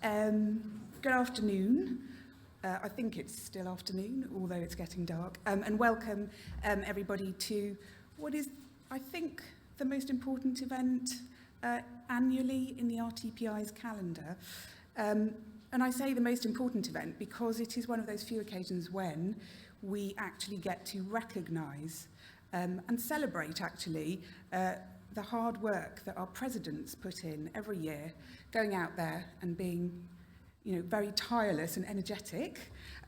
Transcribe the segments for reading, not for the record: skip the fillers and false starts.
Good afternoon. I think it's still afternoon, although it's getting dark. And welcome everybody to what is, I think, the most important event annually in the RTPI's calendar. And I say the most important event because it is one of those few occasions when we actually get to recognise and celebrate, actually, the hard work that our presidents put in every year, going out there and being, you know, very tireless and energetic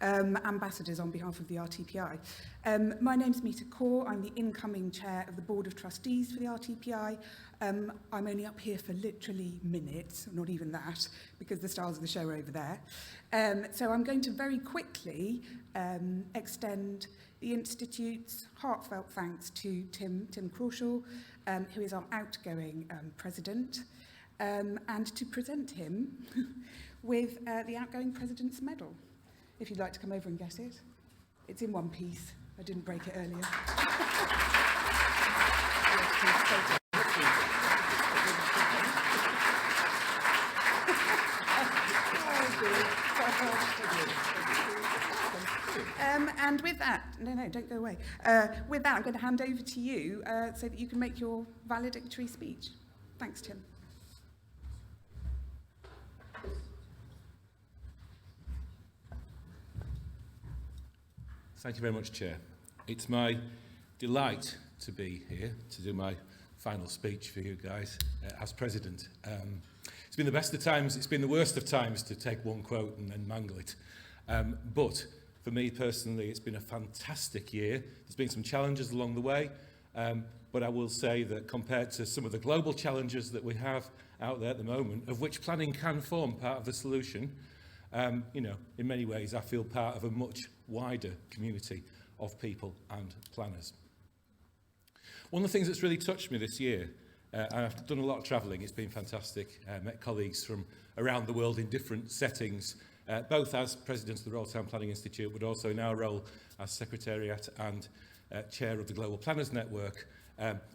ambassadors on behalf of the RTPI. My name's Mita Kaur. I'm the incoming chair of the Board of Trustees for the RTPI. I'm only up here for literally minutes, not even that, because the stars of the show are over there. So I'm going to very quickly extend the Institute's heartfelt thanks to Tim Crawshaw, who is our outgoing president, and to present him with the outgoing president's medal. If you'd like to come over and get it. It's in one piece. I didn't break it earlier. And with that, no, don't go away. With that, I'm going to hand over to you so that you can make your valedictory speech. Thanks, Tim. Thank you very much, Chair. It's my delight to be here to do my final speech for you guys as President. It's been the best of times, it's been the worst of times to take one quote and then mangle it. But for me personally, it's been a fantastic year. There's been some challenges along the way, but I will say that compared to some of the global challenges that we have out there at the moment, of which planning can form part of the solution, you know, in many ways I feel part of a much wider community of people and planners. One of the things that's really touched me this year, and I've done a lot of travelling, it's been fantastic, met colleagues from around the world in different settings, both as President of the Royal Town Planning Institute, but also in our role as Secretariat and Chair of the Global Planners Network.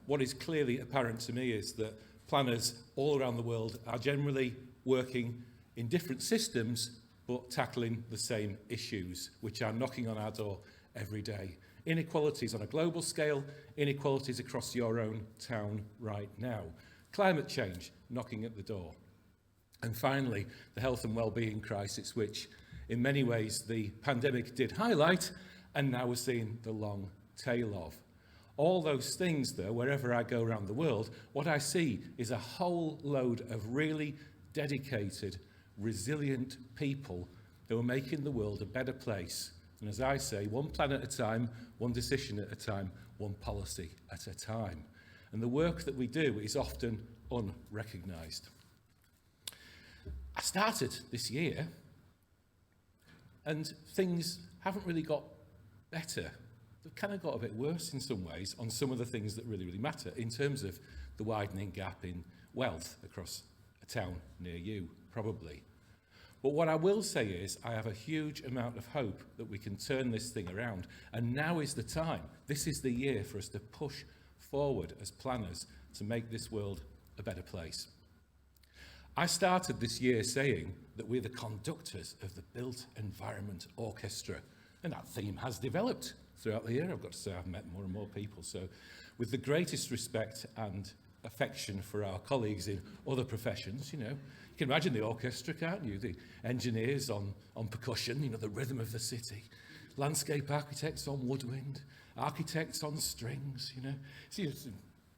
What is clearly apparent to me is that planners all around the world are generally working in different systems, but tackling the same issues, which are knocking on our door every day. Inequalities on a global scale, inequalities across your own town right now. Climate change knocking at the door. And finally, the health and well-being crisis, which in many ways the pandemic did highlight, and now we're seeing the long tail of. All those things, though, wherever I go around the world, what I see is a whole load of really dedicated, resilient people who are making the world a better place. And as I say, one plan at a time, one decision at a time, one policy at a time. And the work that we do is often unrecognised. I started this year and things haven't really got better. They've kind of got a bit worse in some ways on some of the things that really, really matter in terms of the widening gap in wealth across a town near you, probably. But what I will say is I have a huge amount of hope that we can turn this thing around. And now is the time. This is the year for us to push forward as planners to make this world a better place. I started this year saying that we're the conductors of the Built Environment Orchestra. And that theme has developed throughout the year. I've got to say I've met more and more people. So with the greatest respect and affection for our colleagues in other professions, you know, you can imagine the orchestra, can't you? The engineers on percussion, you know, the rhythm of the city. Landscape architects on woodwind, architects on strings, you know. See,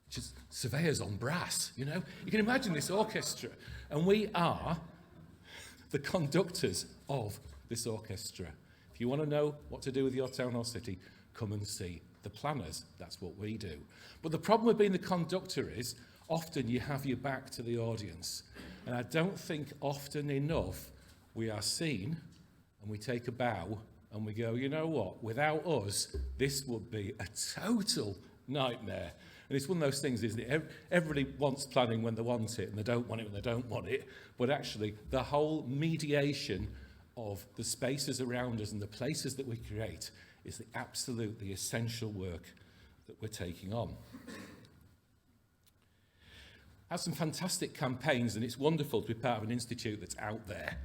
just surveyors on brass, you know. You can imagine this orchestra. And we are the conductors of this orchestra. If you want to know what to do with your town or city, come and see the planners. That's what we do. But the problem with being the conductor is often you have your back to the audience. And I don't think often enough we are seen and we take a bow and we go, you know what, without us, this would be a total nightmare. And it's one of those things, isn't it? Everybody wants planning when they want it and they don't want it when they don't want it. But actually, the whole mediation of the spaces around us and the places that we create is the absolutely essential work that we're taking on. has some fantastic campaigns, and it's wonderful to be part of an institute that's out there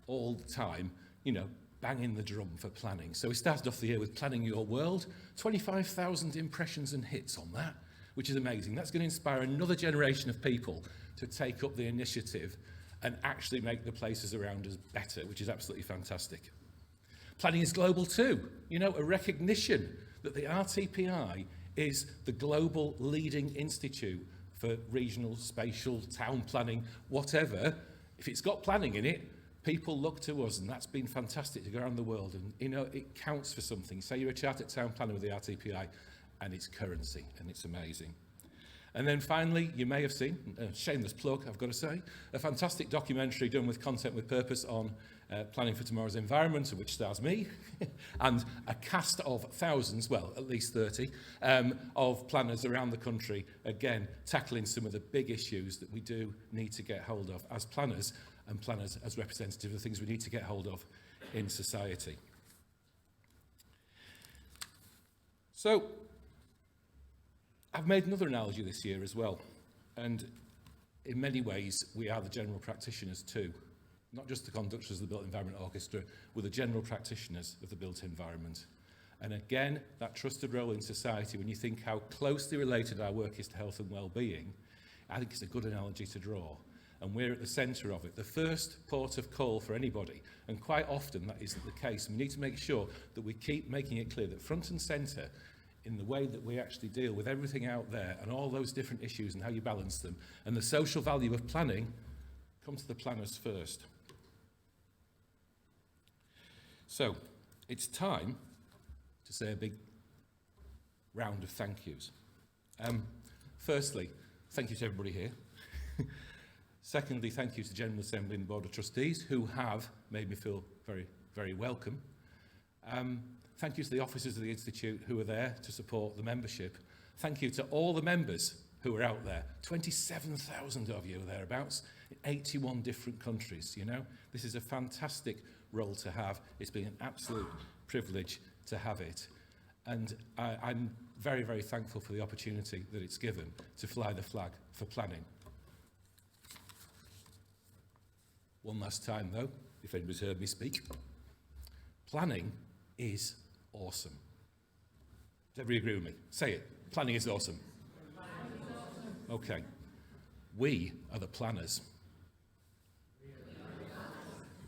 all the time, you know, banging the drum for planning. So we started off the year with Planning Your World, 25,000 impressions and hits on that, which is amazing. That's going to inspire another generation of people to take up the initiative and actually make the places around us better, which is absolutely fantastic. Planning is global too. You know, a recognition that the RTPI is the global leading institute for regional, spatial, town planning, whatever. If it's got planning in it, people look to us, and that's been fantastic to go around the world. And, you know, it counts for something. Say you're a chartered town planner with the RTPI, and it's currency, and it's amazing. And then finally, you may have seen, shameless plug, I've got to say, a fantastic documentary done with Content with Purpose on planning for tomorrow's environment, which stars me, and a cast of thousands, well, at least 30, of planners around the country, again, tackling some of the big issues that we do need to get hold of as planners, and planners as representatives of the things we need to get hold of in society. So, I've made another analogy this year as well, and in many ways we are the general practitioners too, not just the conductors of the Built Environment Orchestra, we're the general practitioners of the built environment. And again, that trusted role in society, when you think how closely related our work is to health and well-being, I think it's a good analogy to draw. And we're at the centre of it, the first port of call for anybody, and quite often that isn't the case. We need to make sure that we keep making it clear that front and centre in the way that we actually deal with everything out there and all those different issues and how you balance them, and the social value of planning comes to the planners first. So, it's time to say a big round of thank yous. Firstly, thank you to everybody here. Secondly, thank you to the General Assembly and the Board of Trustees, who have made me feel very, very welcome. Thank you to the officers of the Institute who are there to support the membership. Thank you to all the members who are out there. 27,000 of you thereabouts in 81 different countries, you know. This is a fantastic role to have. It's been an absolute privilege to have it. And I'm very, very thankful for the opportunity that it's given to fly the flag for planning. One last time though, if anybody's heard me speak. Planning is awesome. Does everybody agree with me? Say it. Planning is awesome. Okay. We are the planners.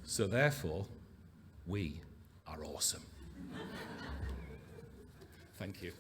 So therefore, we are awesome. Thank you.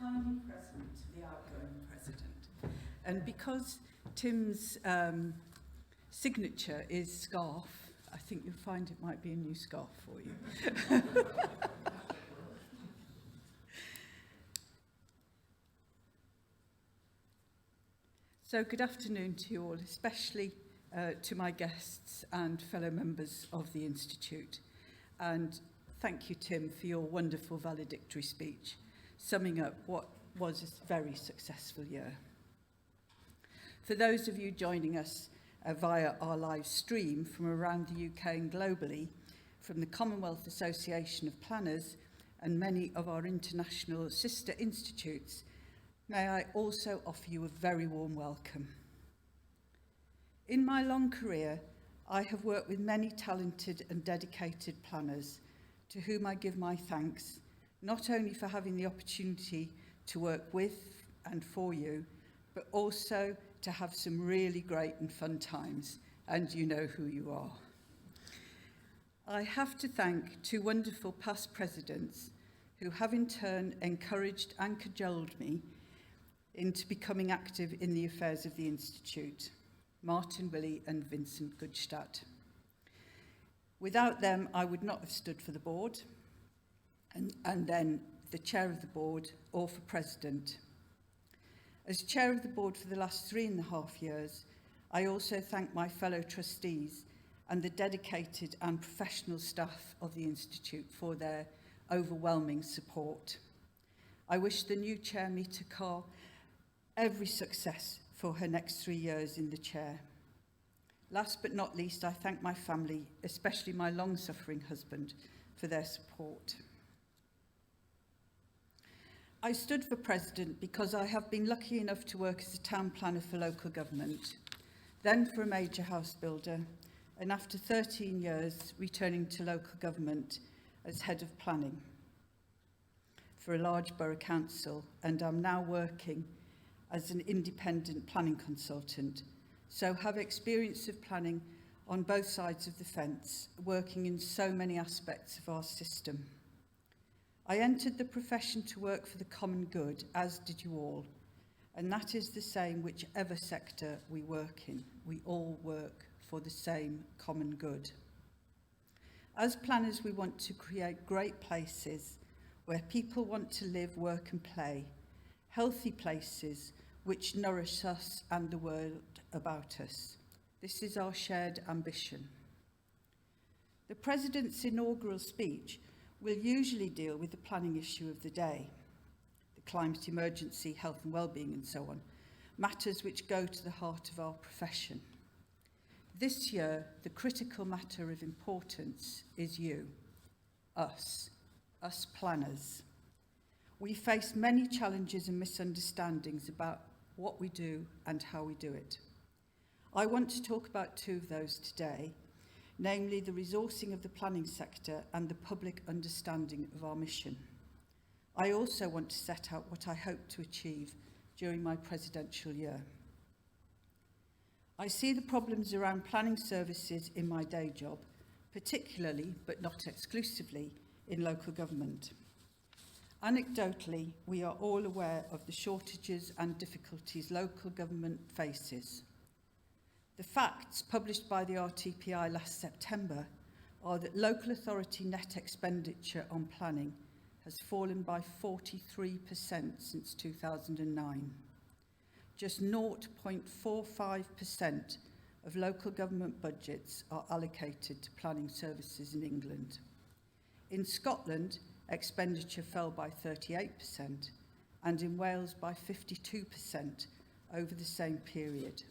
Tiny present to the outgoing president. And because Tim's signature is scarf, I think you'll find it might be a new scarf for you. So good afternoon to you all, especially to my guests and fellow members of the Institute. And thank you, Tim, for your wonderful valedictory speech. summing up what was a very successful year. For those of you joining us via our live stream from around the UK and globally, from the Commonwealth Association of Planners and many of our international sister institutes, may I also offer you a very warm welcome. In my long career, I have worked with many talented and dedicated planners to whom I give my thanks, not only for having the opportunity to work with and for you, but also to have some really great and fun times, and you know who you are. I have to thank two wonderful past presidents who have in turn encouraged and cajoled me into becoming active in the affairs of the Institute, Martin Willey and Vincent Goodstadt. Without them, I would not have stood for the board, and then the chair of the board or for president. As chair of the board for the last 3.5 years, I also thank my fellow trustees and the dedicated and professional staff of the Institute for their overwhelming support. I wish the new chair, Mita Carr, every success for her next 3 years in the chair. Last but not least, I thank my family, especially my long-suffering husband, for their support. I stood for president because I have been lucky enough to work as a town planner for local government, then for a major house builder, and after 13 years returning to local government as head of planning for a large borough council, and I'm now working as an independent planning consultant, so have experience of planning on both sides of the fence, working in so many aspects of our system. I entered the profession to work for the common good, as did you all, and that is the same whichever sector we work in. We all work for the same common good. As planners, we want to create great places where people want to live, work and play, healthy places which nourish us and the world about us. This is our shared ambition. The President's inaugural speech will usually deal with the planning issue of the day, the climate emergency, health and well-being and so on, matters which go to the heart of our profession. This year, the critical matter of importance is you, us planners. We face many challenges and misunderstandings about what we do and how we do it. I want to talk about two of those today, namely the resourcing of the planning sector and the public understanding of our mission. I also want to set out what I hope to achieve during my presidential year. I see the problems around planning services in my day job, particularly, but not exclusively, in local government. Anecdotally, we are all aware of the shortages and difficulties local government faces. The facts published by the RTPI last September are that local authority net expenditure on planning has fallen by 43% since 2009. Just 0.45% of local government budgets are allocated to planning services in England. In Scotland, expenditure fell by 38%, and in Wales by 52% over the same period.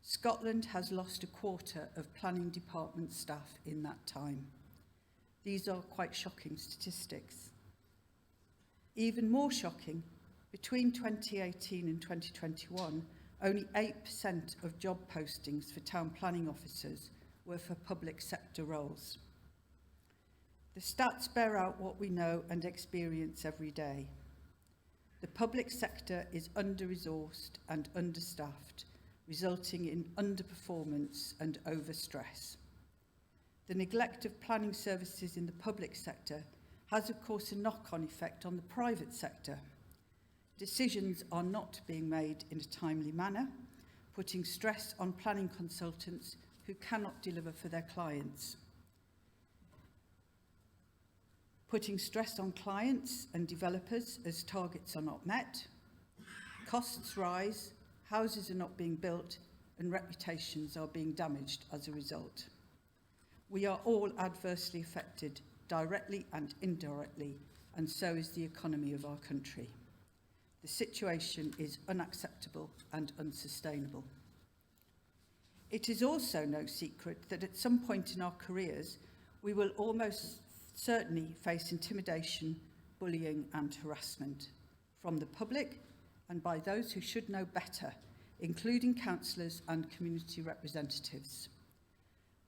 Scotland has lost a quarter of planning department staff in that time. These are quite shocking statistics. Even more shocking, between 2018 and 2021, only 8% of job postings for town planning officers were for public sector roles. The stats bear out what we know and experience every day. The public sector is under-resourced and understaffed, resulting in underperformance and overstress. The neglect of planning services in the public sector has, of course, a knock-on effect on the private sector. Decisions are not being made in a timely manner, putting stress on planning consultants who cannot deliver for their clients. Putting stress on clients and developers as targets are not met, costs rise, houses are not being built, and reputations are being damaged as a result. We are all adversely affected, directly and indirectly, and so is the economy of our country. The situation is unacceptable and unsustainable. It is also no secret that at some point in our careers, we will almost certainly face intimidation, bullying and harassment from the public and by those who should know better, including councillors and community representatives.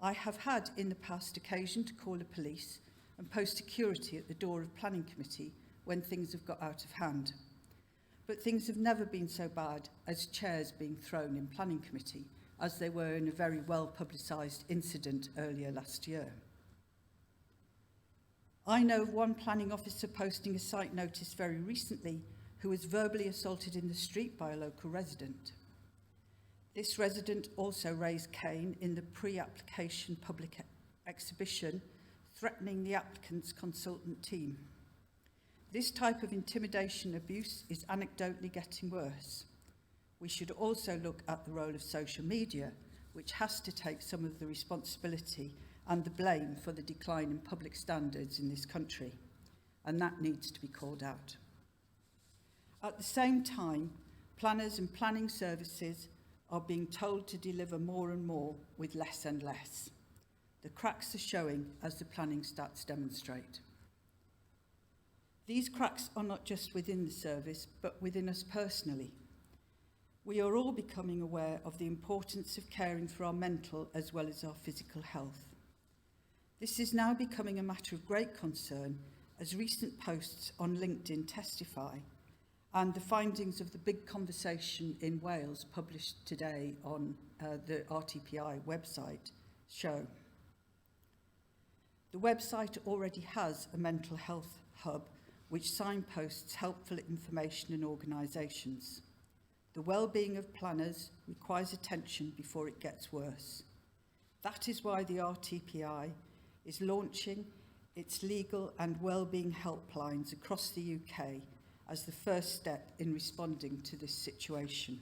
I have had in the past occasion to call the police and post security at the door of planning committee when things have got out of hand. But things have never been so bad as chairs being thrown in planning committee, as they were in a very well publicised incident earlier last year. I know of one planning officer posting a site notice very recently who was verbally assaulted in the street by a local resident. This resident also raised Cain in the pre-application public exhibition, threatening the applicant's consultant team. This type of intimidation abuse is anecdotally getting worse. We should also look at the role of social media, which has to take some of the responsibility and the blame for the decline in public standards in this country, and that needs to be called out. At the same time, planners and planning services are being told to deliver more and more with less and less. The cracks are showing, as the planning stats demonstrate. These cracks are not just within the service, but within us personally. We are all becoming aware of the importance of caring for our mental as well as our physical health. This is now becoming a matter of great concern, as recent posts on LinkedIn testify, and the findings of the big conversation in Wales published today on the RTPI website show. The website already has a mental health hub which signposts helpful information and organisations. The well-being of planners requires attention before it gets worse. That is why the RTPI is launching its legal and well-being helplines across the UK as the first step in responding to this situation.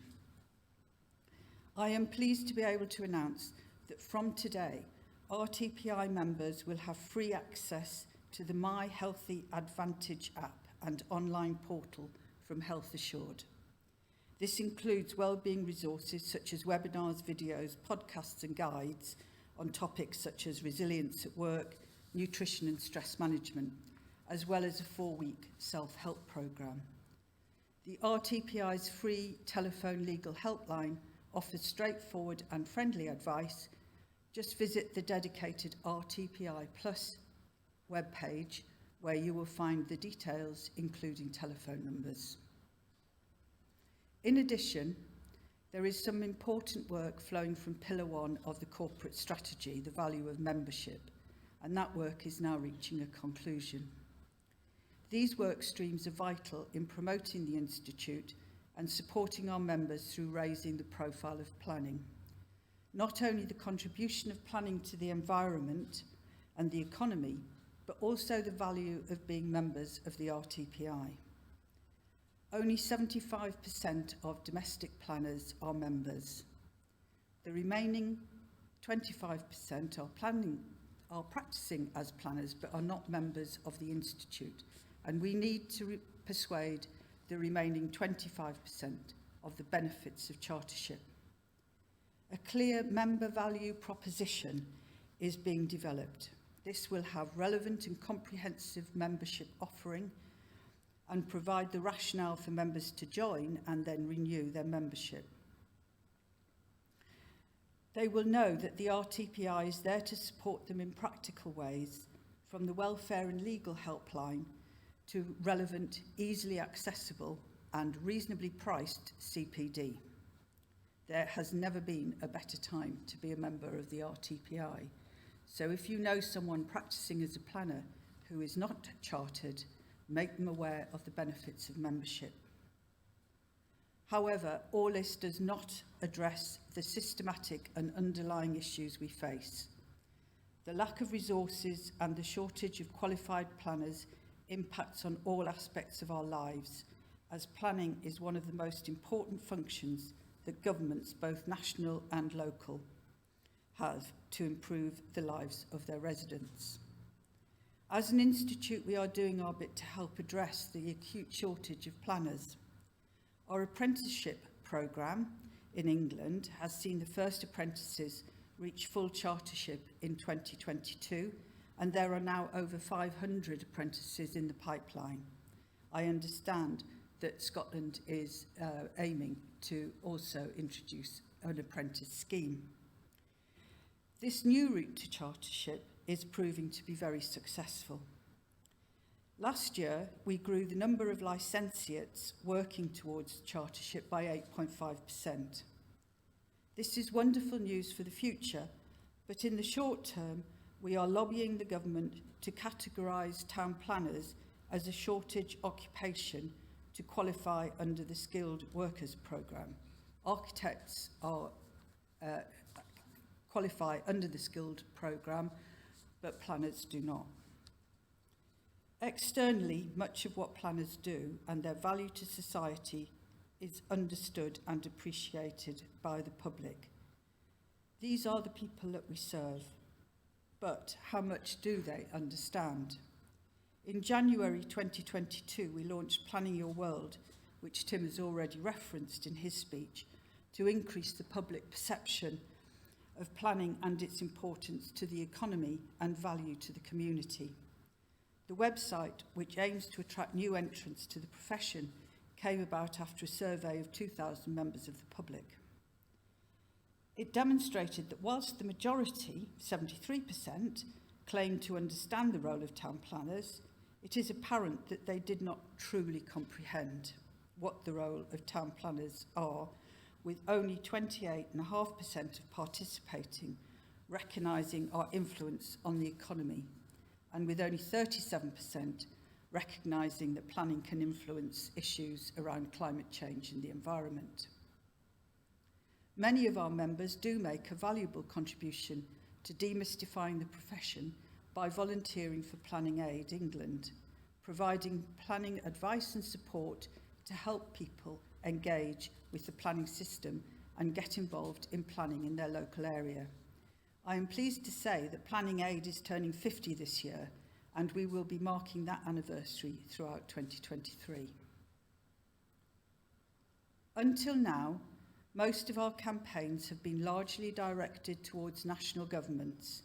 I am pleased to be able to announce that from today, RTPI members will have free access to the My Healthy Advantage app and online portal from Health Assured. This includes wellbeing resources such as webinars, videos, podcasts and guides on topics such as resilience at work, nutrition and stress management, as well as a 4-week self-help programme. The RTPI's free telephone legal helpline offers straightforward and friendly advice. Just visit the dedicated RTPI Plus webpage where you will find the details, including telephone numbers. In addition, there is some important work flowing from Pillar 1 of the corporate strategy, the value of membership, and that work is now reaching a conclusion. These work streams are vital in promoting the Institute and supporting our members through raising the profile of planning. Not only the contribution of planning to the environment and the economy, but also the value of being members of the RTPI. Only 75% of domestic planners are members. The remaining 25% are practising as planners but are not members of the Institute, and we need to persuade the remaining 25% of the benefits of chartership. A clear member value proposition is being developed. This will have relevant and comprehensive membership offering and provide the rationale for members to join and then renew their membership. They will know that the RTPI is there to support them in practical ways, from the welfare and legal helpline to relevant, easily accessible and reasonably priced CPD. There has never been a better time to be a member of the RTPI. So if you know someone practising as a planner who is not chartered, make them aware of the benefits of membership. However, all this does not address the systematic and underlying issues we face. The lack of resources and the shortage of qualified planners impacts on all aspects of our lives, as planning is one of the most important functions that governments, both national and local, have to improve the lives of their residents. As an institute, we are doing our bit to help address the acute shortage of planners. Our apprenticeship programme in England has seen the first apprentices reach full chartership in 2022, and there are now over 500 apprentices in the pipeline. I understand that Scotland is aiming to also introduce an apprentice scheme. This new route to chartership is proving to be very successful. Last year, we grew the number of licentiates working towards chartership by 8.5%. This is wonderful news for the future, but in the short term, we are lobbying the government to categorise town planners as a shortage occupation to qualify under the Skilled Workers Programme. Architects are qualify under the Skilled Programme, but planners do not. Externally, much of what planners do and their value to society is understood and appreciated by the public. These are the people that we serve, but how much do they understand? In January 2022, we launched Planning Your World, which Tim has already referenced in his speech, to increase the public perception of planning and its importance to the economy and value to the community. The website, which aims to attract new entrants to the profession, came about after a survey of 2,000 members of the public. It demonstrated that whilst the majority, 73%, claimed to understand the role of town planners, it is apparent that they did not truly comprehend what the role of town planners are, with only 28.5% of participating recognising our influence on the economy, and with only 37% recognising that planning can influence issues around climate change and the environment. Many of our members do make a valuable contribution to demystifying the profession by volunteering for Planning Aid England, providing planning advice and support to help people engage with the planning system and get involved in planning in their local area. I am pleased to say that Planning Aid is turning 50 this year, and we will be marking that anniversary throughout 2023. Until now, most of our campaigns have been largely directed towards national governments,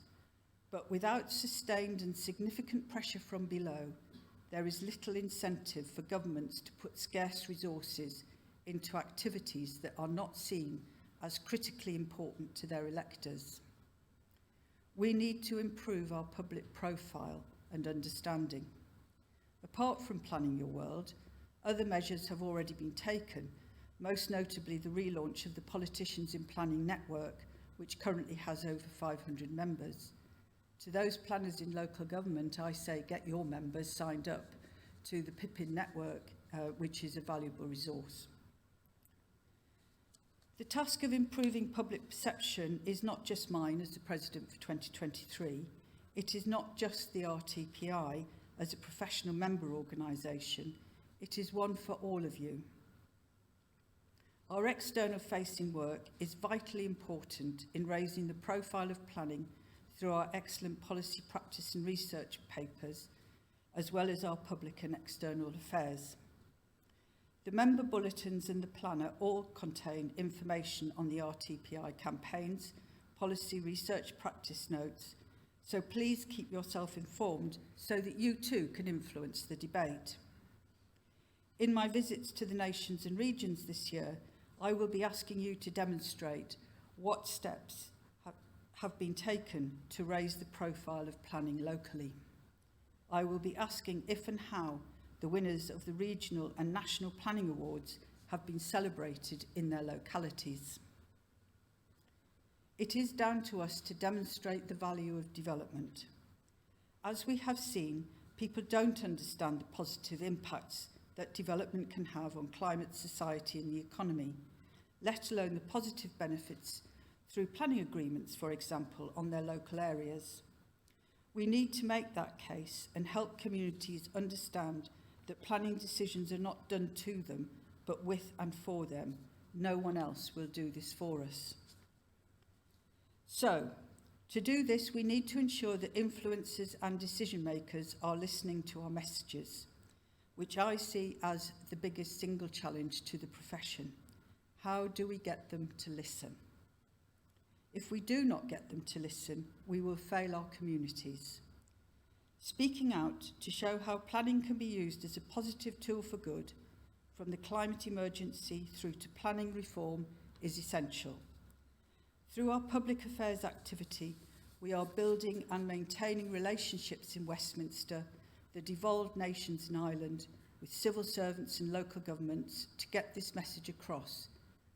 but without sustained and significant pressure from below, there is little incentive for governments to put scarce resources into activities that are not seen as critically important to their electors. We need to improve our public profile and understanding. Apart from Planning Your World, other measures have already been taken, most notably the relaunch of the Politicians in Planning network, which currently has over 500 members. To those planners in local government, I say get your members signed up to the PIPIN network, which is a valuable resource. The task of improving public perception is not just mine as the President for 2023. It is not just the RTPI as a professional member organisation. It is one for all of you. Our external facing work is vitally important in raising the profile of planning through our excellent policy practice and research papers, as well as our public and external affairs. The member bulletins and the planner all contain information on the RTPI campaigns, policy research practice notes, so please keep yourself informed so that you too can influence the debate. In my visits to the nations and regions this year, I will be asking you to demonstrate what steps have been taken to raise the profile of planning locally. I will be asking if and how the winners of the regional and national planning awards have been celebrated in their localities. It is down to us to demonstrate the value of development. As we have seen, people don't understand the positive impacts that development can have on climate, society and the economy, let alone the positive benefits through planning agreements, for example, on their local areas. We need to make that case and help communities understand that planning decisions are not done to them, but with and for them. No one else will do this for us. So, To do this, we need to ensure that influencers and decision makers are listening to our messages, which I see as the biggest single challenge to the profession. How do we get them to listen? If we do not get them to listen, we will fail our communities. Speaking out to show how planning can be used as a positive tool for good, from the climate emergency through to planning reform, is essential. Through our public affairs activity, we are building and maintaining relationships in Westminster, the devolved nations in Ireland, with civil servants and local governments to get this message across,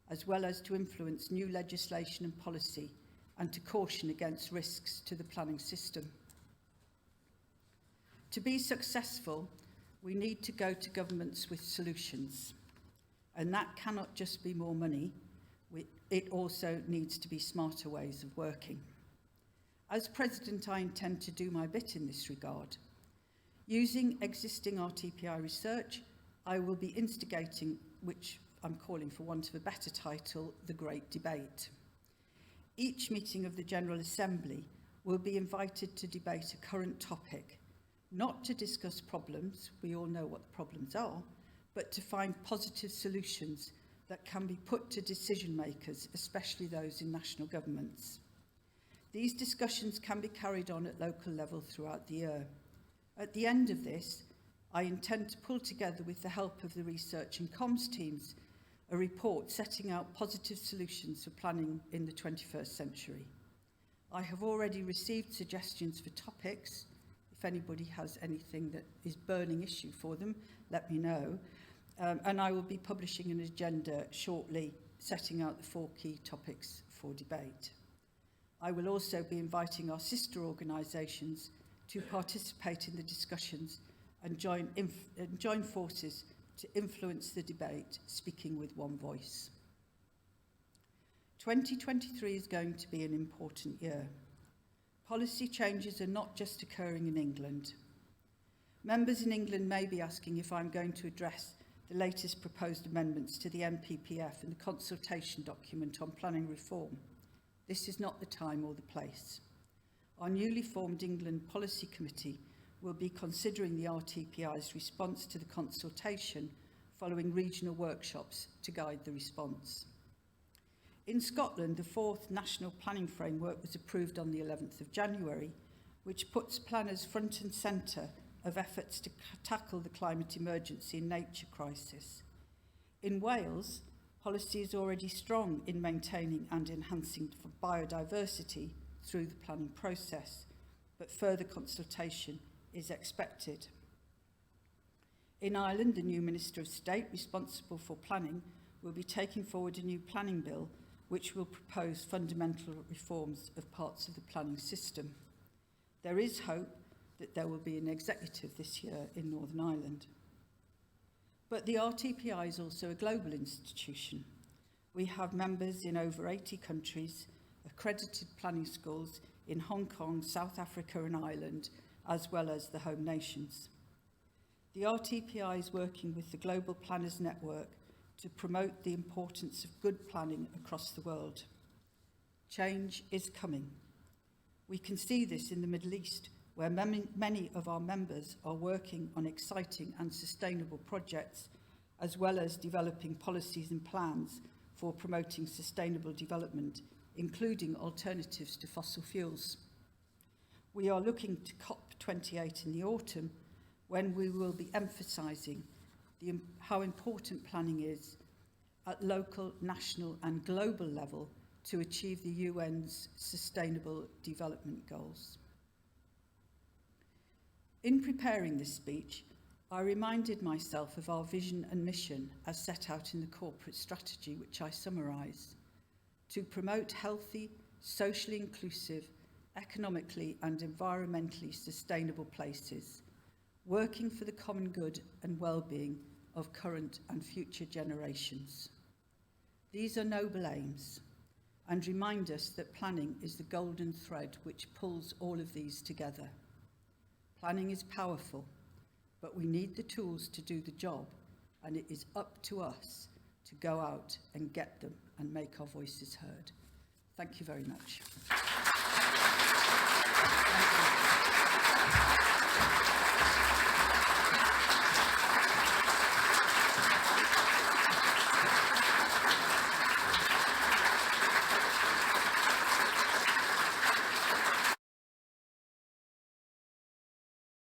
as well as to influence new legislation and policy and to caution against risks to the planning system. To be successful, we need to go to governments with solutions, and that cannot just be more money. It also needs to be smarter ways of working. As President, I intend to do my bit in this regard. Using existing RTPI research, I will be instigating, which I'm calling, for want of a better title, the Great Debate. Each meeting of the General Assembly will be invited to debate a current topic, not to discuss problems, we all know what the problems are, but to find positive solutions that can be put to decision makers, especially those in national governments. These discussions can be carried on at local level throughout the year. At the end of this, I intend to pull together, with the help of the research and comms teams, a report setting out positive solutions for planning in the 21st century. I have already received suggestions for topics. If anybody has anything that is burning issue for them, let me know. And I will be publishing an agenda shortly, setting out the 4 key topics for debate. I will also be inviting our sister organisations to participate in the discussions and join forces to influence the debate, speaking with one voice. 2023 is going to be an important year. Policy changes are not just occurring in England. Members in England may be asking if I'm going to address the latest proposed amendments to the NPPF and the consultation document on planning reform. This is not the time or the place. Our newly formed England Policy Committee will be considering the RTPI's response to the consultation following regional workshops to guide the response. In Scotland, the 4th National Planning Framework was approved on the 11th of January, which puts planners front and centre of efforts to tackle the climate emergency and nature crisis. In Wales, policy is already strong in maintaining and enhancing biodiversity through the planning process, but further consultation is expected. In Ireland, the new Minister of State responsible for planning will be taking forward a new planning bill which will propose fundamental reforms of parts of the planning system. There is hope that there will be an executive this year in Northern Ireland. But the RTPI is also a global institution. We have members in over 80 countries, accredited planning schools in Hong Kong, South Africa and Ireland, as well as the home nations. The RTPI is working with the Global Planners Network to promote the importance of good planning across the world. Change is coming. We can see this in the Middle East, where many of our members are working on exciting and sustainable projects, as well as developing policies and plans for promoting sustainable development, including alternatives to fossil fuels. We are looking to COP28 in the autumn, when we will be emphasising how important planning is at local, national and global level to achieve the UN's Sustainable Development Goals. In preparing this speech, I reminded myself of our vision and mission as set out in the corporate strategy, which I summarise: to promote healthy, socially inclusive, economically and environmentally sustainable places, working for the common good and well-being of current and future generations. These are noble aims and remind us that planning is the golden thread which pulls all of these together. Planning is powerful, but we need the tools to do the job, and it is up to us to go out and get them and make our voices heard. Thank you very much.